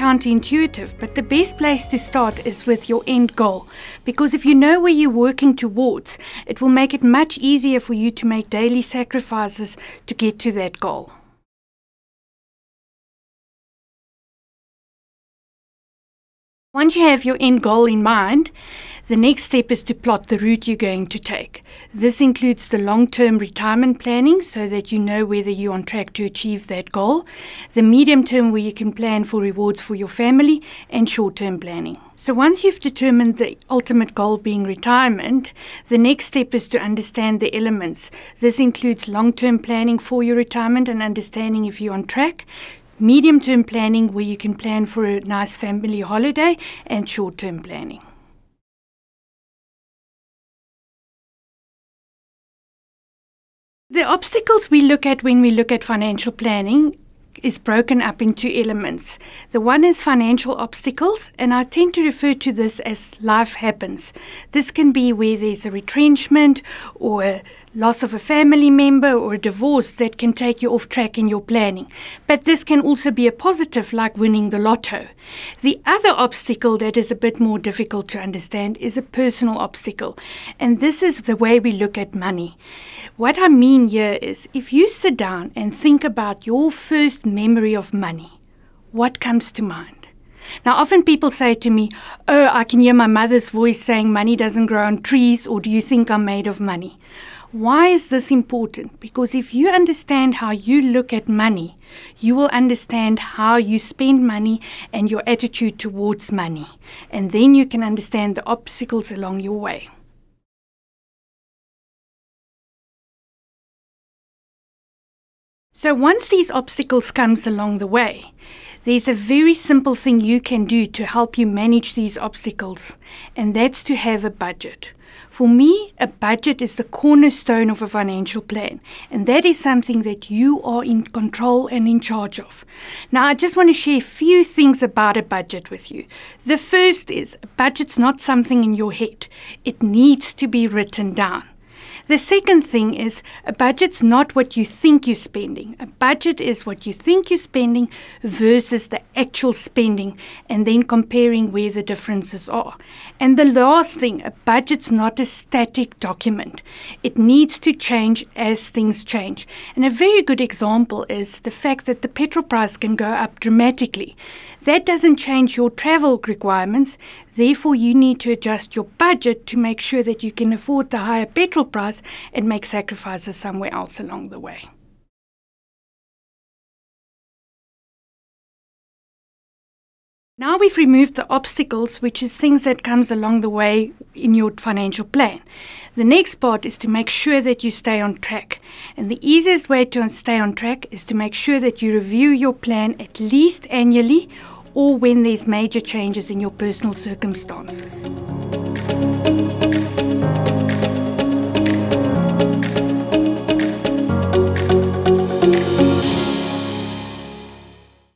counterintuitive, but the best place to start is with your end goal, because if you know where you're working towards, it will make it much easier for you to make daily sacrifices to get to that goal. Once you have your end goal in mind, the next step is to plot the route you're going to take. This includes the long-term retirement planning so that you know whether you're on track to achieve that goal, the medium term where you can plan for rewards for your family, and short-term planning. So once you've determined the ultimate goal being retirement, the next step is to understand the elements. This includes long-term planning for your retirement and understanding if you're on track, medium-term planning where you can plan for a nice family holiday, and short-term planning. The obstacles we look at when we look at financial planning is broken up into elements. The one is financial obstacles, and I tend to refer to this as life happens. This can be where there's a retrenchment or a loss of a family member or a divorce that can take you off track in your planning. But this can also be a positive, like winning the lotto. The other obstacle that is a bit more difficult to understand is a personal obstacle, and this is the way we look at money. What I mean here is, if you sit down and think about your first memory of money, what comes to mind? Now, often people say to me, "Oh, I can hear my mother's voice saying money doesn't grow on trees," or "Do you think I'm made of money?" Why is this important? Because if you understand how you look at money, you will understand how you spend money and your attitude towards money. And then you can understand the obstacles along your way. So once these obstacles comes along the way, there's a very simple thing you can do to help you manage these obstacles, and that's to have a budget. For me, a budget is the cornerstone of a financial plan, and that is something that you are in control and in charge of. Now, I just want to share a few things about a budget with you. The first is, a budget's not something in your head. It needs to be written down. The second thing is, a budget's not what you think you're spending. A budget is what you think you're spending versus the actual spending, and then comparing where the differences are. And the last thing, a budget's not a static document. It needs to change as things change. And a very good example is the fact that the petrol price can go up dramatically. That doesn't change your travel requirements. Therefore, you need to adjust your budget to make sure that you can afford the higher petrol price and make sacrifices somewhere else along the way. Now we've removed the obstacles, which is things that comes along the way in your financial plan. The next part is to make sure that you stay on track. And the easiest way to stay on track is to make sure that you review your plan at least annually, or when there's major changes in your personal circumstances.